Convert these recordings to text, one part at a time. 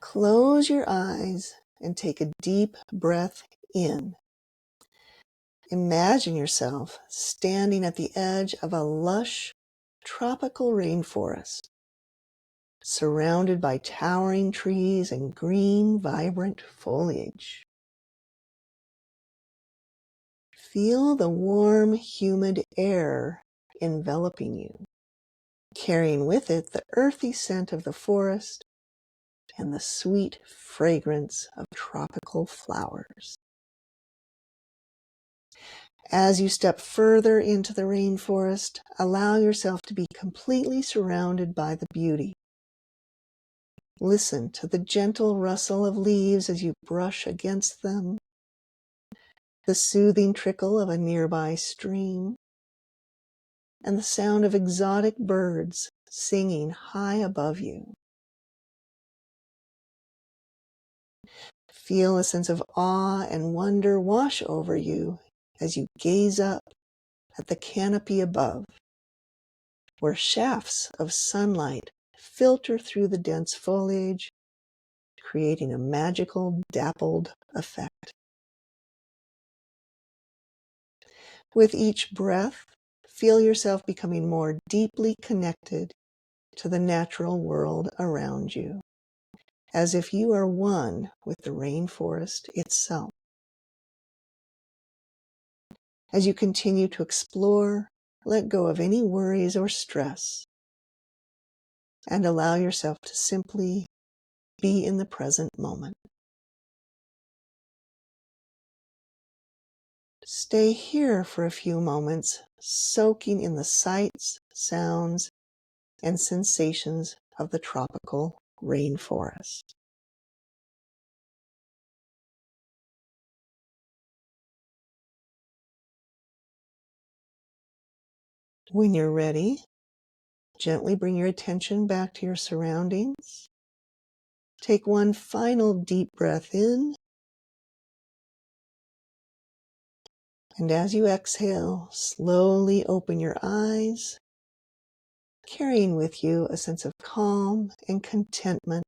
Close your eyes and take a deep breath in. Imagine yourself standing at the edge of a lush, tropical rainforest, surrounded by towering trees and green, vibrant foliage. Feel the warm, humid air enveloping you, carrying with it the earthy scent of the forest and the sweet fragrance of tropical flowers. As you step further into the rainforest, allow yourself to be completely surrounded by the beauty. Listen to the gentle rustle of leaves as you brush against them, the soothing trickle of a nearby stream, and the sound of exotic birds singing high above you. Feel a sense of awe and wonder wash over you as you gaze up at the canopy above, where shafts of sunlight filter through the dense foliage, creating a magical, dappled effect. With each breath, feel yourself becoming more deeply connected to the natural world around you, as if you are one with the rainforest itself. As you continue to explore, let go of any worries or stress, and allow yourself to simply be in the present moment. Stay here for a few moments, soaking in the sights, sounds, and sensations of the tropical rainforest. When you're ready, gently bring your attention back to your surroundings. Take one final deep breath in, and as you exhale, slowly open your eyes, carrying with you a sense of calm and contentment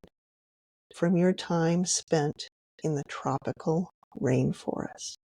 from your time spent in the tropical rainforest.